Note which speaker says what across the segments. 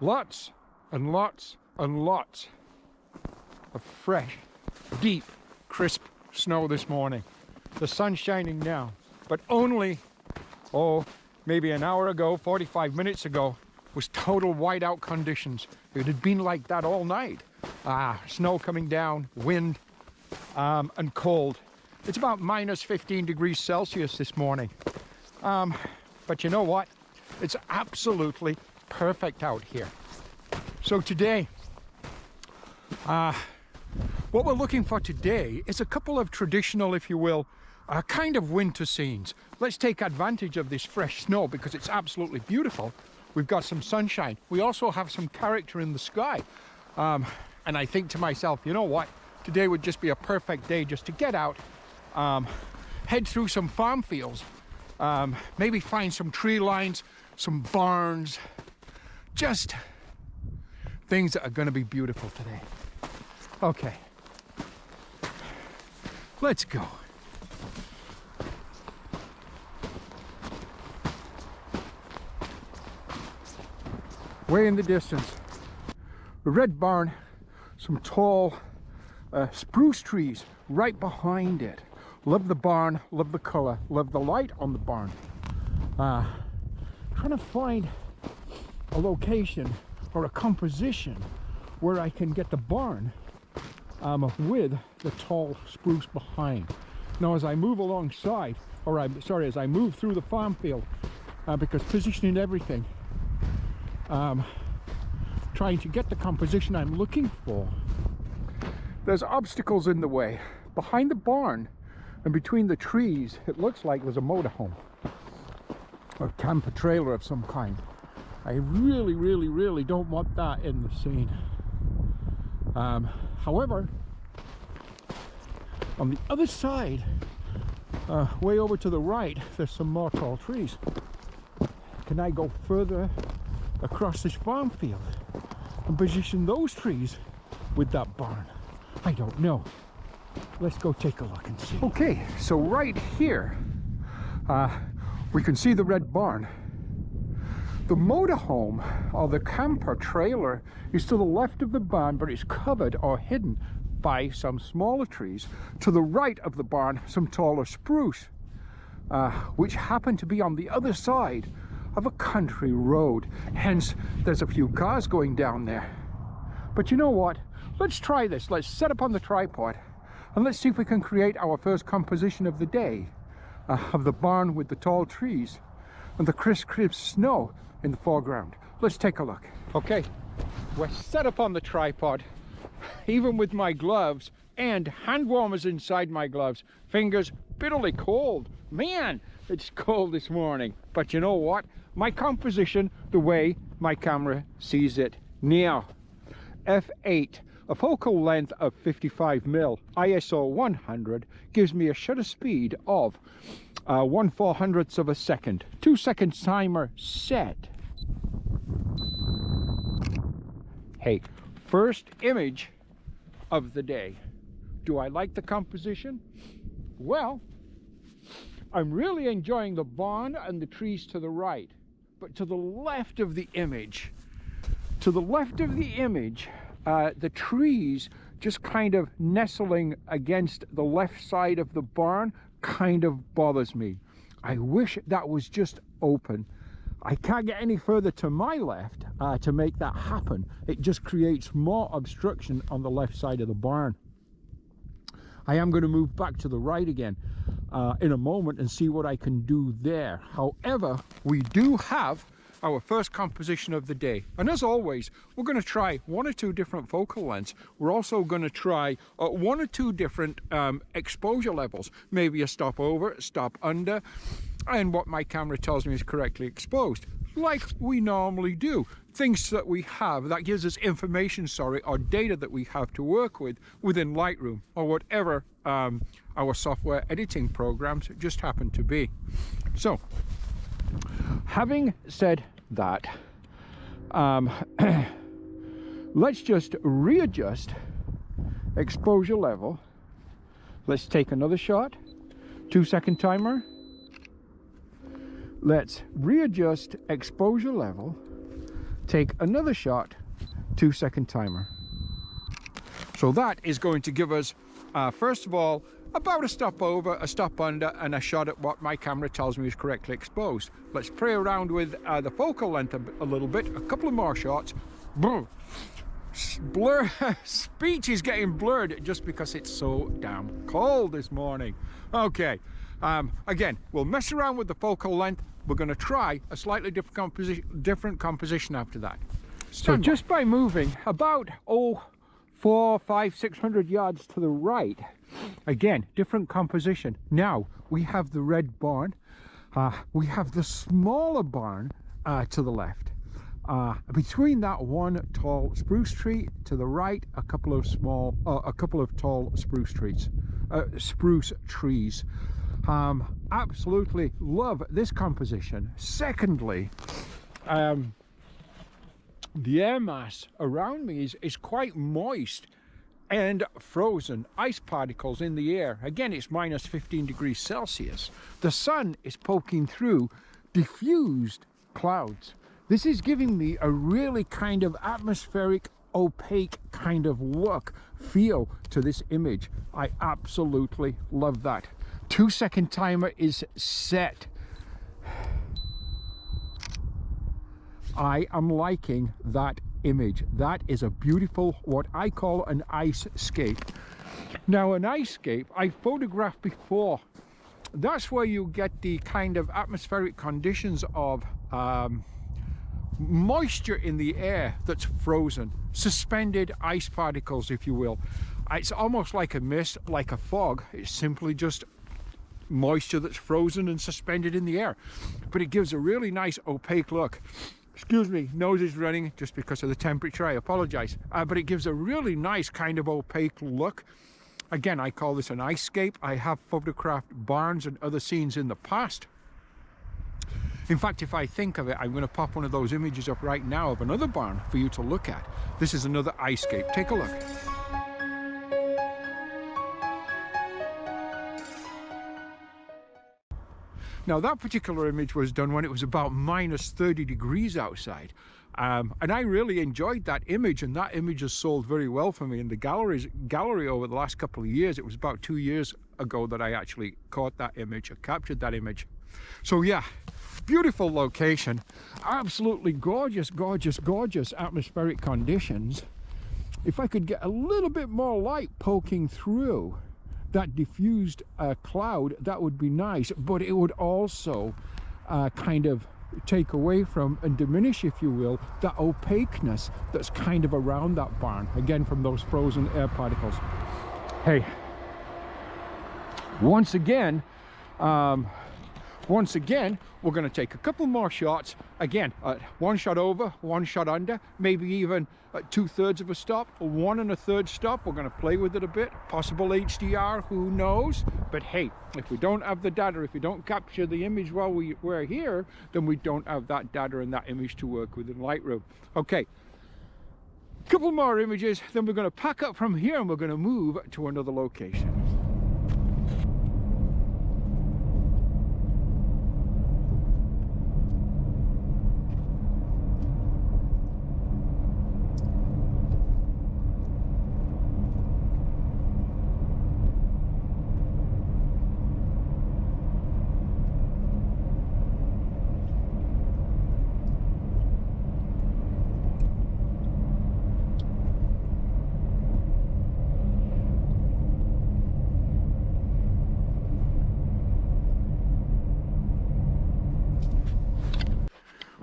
Speaker 1: Lots and lots and lots of fresh, deep, crisp snow this morning. The sun's shining now, but only, maybe an hour ago, 45 minutes ago, was total whiteout conditions. It had been like that all night. Snow coming down, wind, and cold. It's about minus 15 degrees Celsius this morning. But you know what? It's absolutely perfect out here. So today, what we're looking for today is a couple of traditional, if you will, kind of winter scenes. Let's take advantage of this fresh snow because it's absolutely beautiful. We've got some sunshine. We also have some character in the sky. And I think to myself, you know what? Today would just be a perfect day just to get out, head through some farm fields, maybe find some tree lines, some barns, just things that are going to be beautiful today. Okay, let's go. Way in the distance, the red barn, some tall spruce trees right behind it. Love the barn, love the color, love the light on the barn. Trying to find a location or a composition where I can get the barn with the tall spruce behind. Now as I move alongside, as I move through the farm field, because positioning everything, trying to get the composition I'm looking for, there's obstacles in the way. Behind the barn and between the trees, it looks like there's a motorhome or camper trailer of some kind. I really don't want that in the scene. However, on the other side, way over to the right, there's some more tall trees. Can I go further across this farm field and position those trees with that barn? I don't know. Let's go take a look and see. Okay, so right here, we can see the red barn. The motorhome, or the camper trailer, is to the left of the barn, but it's covered or hidden by some smaller trees. To the right of the barn, some taller spruce, which happen to be on the other side of a country road. Hence, there's a few cars going down there. But you know what? Let's try this. Let's set up on the tripod and let's see if we can create our first composition of the day, of the barn with the tall trees and the crisp snow in the foreground. Let's take a look. Okay, we're set up on the tripod, even with my gloves and hand warmers inside my gloves. Fingers bitterly cold. Man, it's cold this morning. But you know what? My composition, the way my camera sees it now. f8, a focal length of 55mm, ISO 100, gives me a shutter speed of 1/400th of a second. 2-second timer set. Hey, first image of the day. Do I like the composition? Well, I'm really enjoying the barn and the trees to the right, but to the left of the image, the trees just kind of nestling against the left side of the barn kind of bothers me. I wish that was just open. I can't get any further to my left to make that happen. It just creates more obstruction on the left side of the barn. I am going to move back to the right again in a moment and see what I can do there. However, we do have our first composition of the day, and as always, we're going to try 1 or 2 different focal lengths. We're also going to try 1 or 2 different exposure levels, maybe a stop over, stop under, and what my camera tells me is correctly exposed, like we normally do. Things that we have that gives us information, or data that we have to work with within Lightroom or whatever our software editing programs just happen to be. So, having said that, let's just readjust exposure level. Let's take another shot. 2-second timer. Let's readjust exposure level take another shot, 2-second timer. So that is going to give us, first of all, about a stop over, a stop under, and a shot at what my camera tells me is correctly exposed. Let's play around with the focal length a little bit, a couple of more shots. Boom. Speech is getting blurred just because it's so damn cold this morning. Okay, again, we'll mess around with the focal length. We're going to try a slightly different composition after that. So just by moving about 400, 500, 600 yards to the right, again, different composition. Now we have the red barn, we have the smaller barn to the left. Between that one tall spruce tree to the right, a couple of tall spruce trees. Absolutely love this composition. Secondly, the air mass around me is quite moist and frozen. Ice particles in the air. Again, it's minus 15 degrees Celsius. The sun is poking through diffused clouds. This is giving me a really kind of atmospheric, opaque kind of look, feel to this image. I absolutely love that. 2-second timer is set. I am liking that image. That is a beautiful, what I call an ice scape. Now, an ice scape I photographed before. That's where you get the kind of atmospheric conditions of moisture in the air that's frozen, suspended ice particles, if you will. It's almost like a mist, like a fog. It's simply just moisture that's frozen and suspended in the air, but it gives a really nice opaque look. Excuse me, nose is running just because of the temperature, I apologize, but it gives a really nice kind of opaque look. Again, I call this an ice scape. I have photographed barns and other scenes in the past. In fact, if I think of it, I'm going to pop one of those images up right now of another barn for you to look at. This is another ice scape. Take a look. Now, that particular image was done when it was about minus 30 degrees outside. And I really enjoyed that image, and that image has sold very well for me in the gallery over the last couple of years. It was about 2 years ago that I actually caught that image, or captured that image. So yeah, beautiful location, absolutely gorgeous, gorgeous, gorgeous atmospheric conditions. If I could get a little bit more light poking through that diffused cloud, that would be nice, but it would also kind of take away from and diminish, if you will, that opaqueness that's kind of around that barn, again from those frozen air particles. Hey, once again, we're going to take a couple more shots. Again, one shot over, one shot under, maybe even 2/3 of a stop, 1 1/3 stop. We're going to play with it a bit. Possible HDR, who knows? But hey, if we don't have the data, if we don't capture the image while we're here, then we don't have that data and that image to work with in Lightroom. Okay, couple more images, then we're going to pack up from here and we're going to move to another location.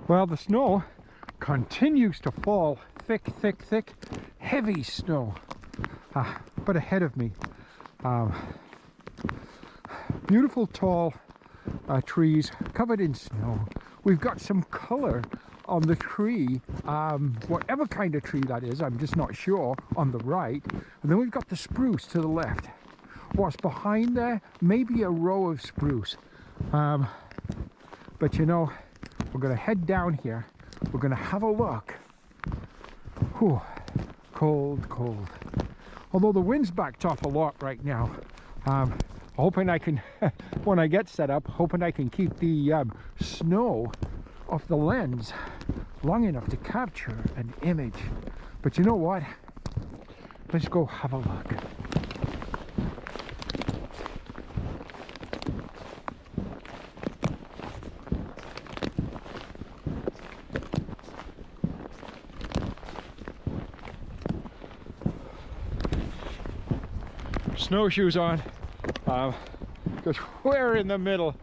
Speaker 1: Well, the snow continues to fall, thick, thick, thick, heavy snow. But ahead of me, beautiful tall trees covered in snow. We've got some color on the tree, whatever kind of tree that is, I'm just not sure, on the right. And then we've got the spruce to the left. What's behind there, maybe a row of spruce. But you know, we're going to head down here. We're going to have a look. Whew, cold, cold. Although the wind's backed off a lot right now. Hoping I can, when I get set up, hoping I can keep the snow off the lens long enough to capture an image. But you know what? Let's go have a look. Snowshoes on, because we're in the middle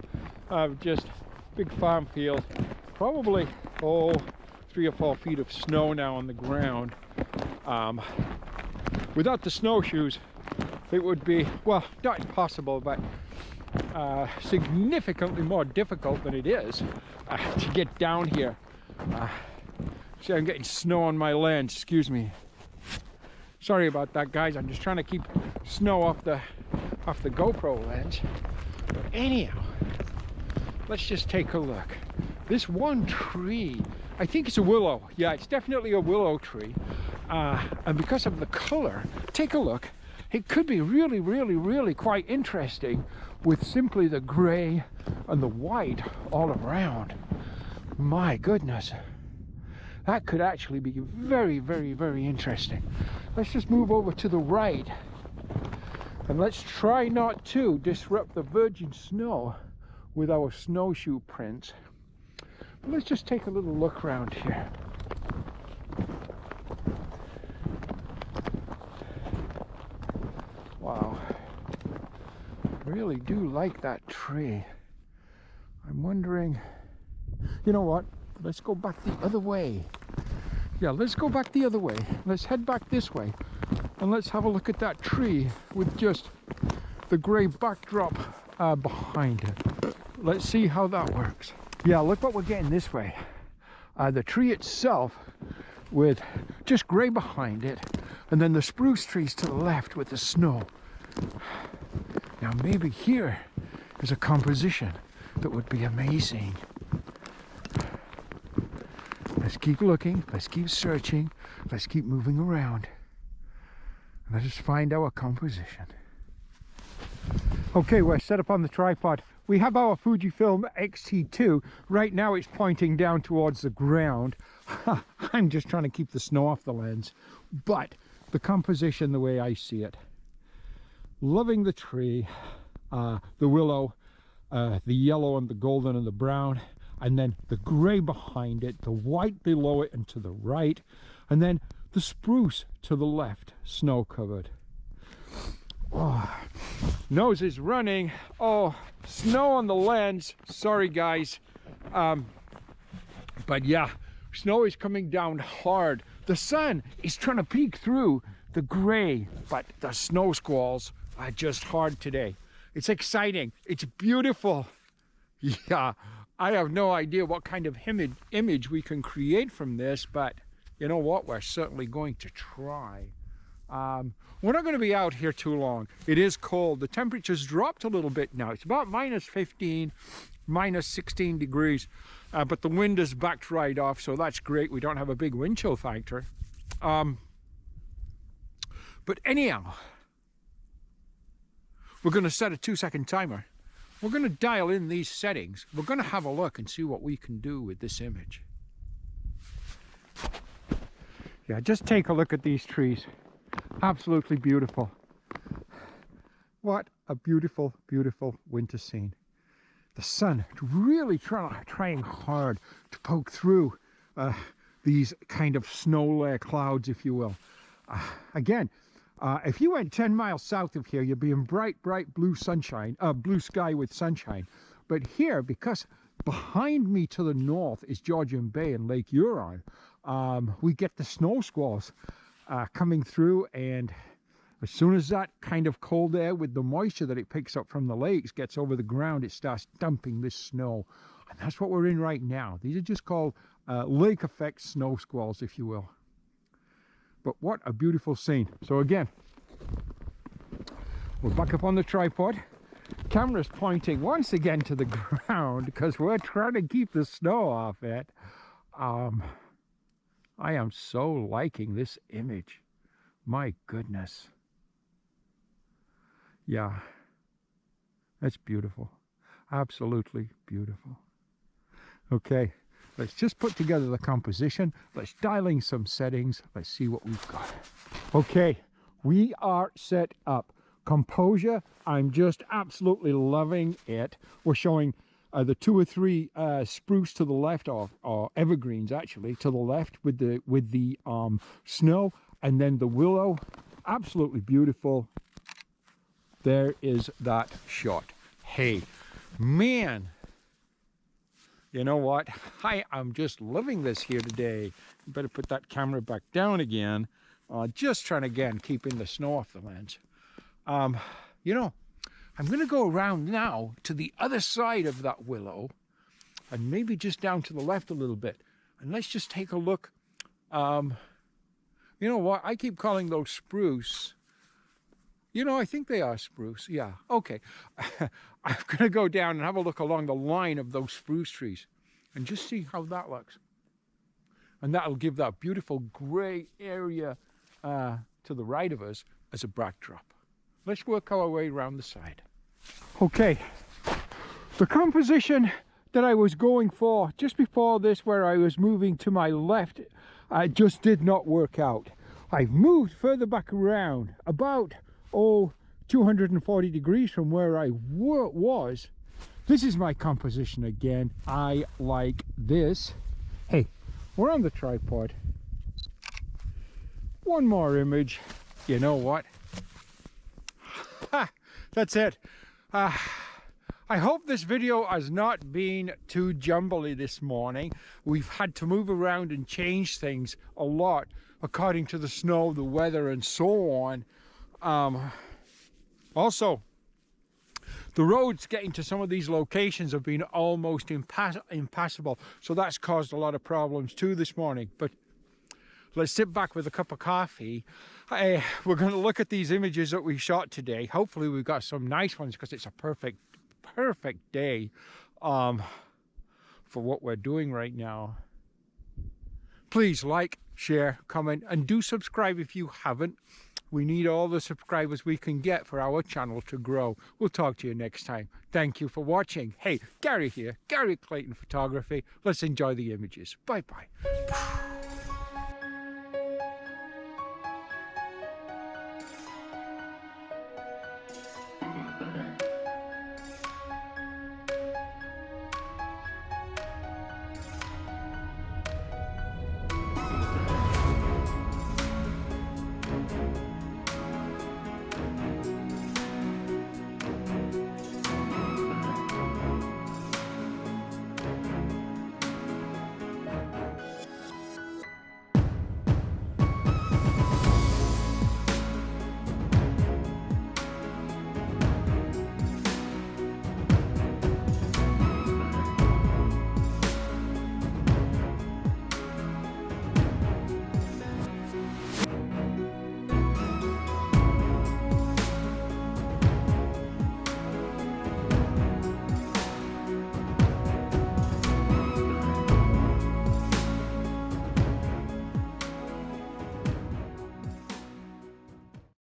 Speaker 1: of just big farm field. Probably 3 or 4 feet of snow now on the ground. Without the snowshoes, it would be, well, not impossible, but significantly more difficult than it is to get down here. See, I'm getting snow on my lens, excuse me. Sorry about that, guys. I'm just trying to keep snow off the GoPro lens. But anyhow, let's just take a look. This one tree, I think it's a willow. Yeah, it's definitely a willow tree. And because of the color, take a look. It could be really, really, really quite interesting with simply the gray and the white all around. My goodness. That could actually be very, very, very interesting. Let's just move over to the right. And let's try not to disrupt the virgin snow with our snowshoe prints. But let's just take a little look around here. Wow. Really do like that tree. I'm wondering, you know what? Let's go back the other way. Yeah, let's go back the other way. Let's head back this way. And let's have a look at that tree with just the gray backdrop behind it. Let's see how that works. Yeah, look what we're getting this way. The tree itself with just gray behind it, and then the spruce trees to the left with the snow. Now maybe here is a composition that would be amazing. Let's keep looking, let's keep searching, let's keep moving around. Let us find our composition. Okay, we're set up on the tripod. We have our Fujifilm X-T2. Right now it's pointing down towards the ground. I'm just trying to keep the snow off the lens. But the composition, the way I see it. Loving the tree, the willow, the yellow and the golden and the brown, and then the gray behind it, the white below it and to the right, and then the spruce to the left, snow covered. Oh, nose is running. Oh, snow on the lens. Sorry guys. But yeah, snow is coming down hard. The sun is trying to peek through the gray, but the snow squalls are just hard today. It's exciting. It's beautiful. Yeah, I have no idea what kind of image we can create from this, but you know what? We're certainly going to try. We're not going to be out here too long. It is cold. The temperature's dropped a little bit now. It's about -15, -16 degrees, but the wind is backed right off, so that's great. We don't have a big wind chill factor. But anyhow, we're going to set a 2-second timer. We're going to dial in these settings. We're going to have a look and see what we can do with this image. Yeah, just take a look at these trees. Absolutely beautiful. What a beautiful, beautiful winter scene. The sun really trying hard to poke through these kind of snow layer clouds, if you will. Again, if you went 10 miles south of here, you'd be in bright, bright blue sunshine, blue sky with sunshine. But here, because behind me to the north is Georgian Bay and Lake Huron, we get the snow squalls coming through, and as soon as that kind of cold air with the moisture that it picks up from the lakes gets over the ground, it starts dumping this snow. And that's what we're in right now. These are just called lake effect snow squalls, if you will. But what a beautiful scene. So again, we're back up on the tripod. Camera's pointing once again to the ground because we're trying to keep the snow off it. I am so liking this image. My goodness. Yeah, that's beautiful. Absolutely beautiful. Okay, Let's just put together the composition. Let's dial in some settings. Let's see what we've got. Okay, we are set up. Composure, I'm just absolutely loving it. We're showing the 2 or 3 spruce to the left, or evergreens actually, to the left with the snow, and then the willow. Absolutely beautiful. There is that shot. Hey, man, you know what? I am just loving this here today. Better put that camera back down again. Just trying to, again, keeping the snow off the lens. You know, I'm going to go around now to the other side of that willow and maybe just down to the left a little bit. And let's just take a look. You know what? I keep calling those spruce. You know, I think they are spruce. Yeah, okay. I'm going to go down and have a look along the line of those spruce trees and just see how that looks. And that'll give that beautiful gray area to the right of us as a backdrop. Let's work our way around the side. Okay, the composition that I was going for just before this, where I was moving to my left, just did not work out. I've moved further back around, about 240 degrees from where I was. This is my composition again. I like this. Hey, we're on the tripod. One more image. You know what? Ha, that's it. I hope this video has not been too jumbly this morning. We've had to move around and change things a lot according to the snow, the weather, and so on. Also, the roads getting to some of these locations have been almost impassable, so that's caused a lot of problems too this morning. But let's sit back with a cup of coffee. We're going to look at these images that we shot today. Hopefully we've got some nice ones, because it's a perfect day for what we're doing right now. Please like, share, comment, and do subscribe if you haven't. We need all the subscribers we can get for our channel to grow. We'll talk to you next time. Thank you for watching. Hey, Gary here, Gary Clayton Photography. Let's enjoy the images. Bye-bye.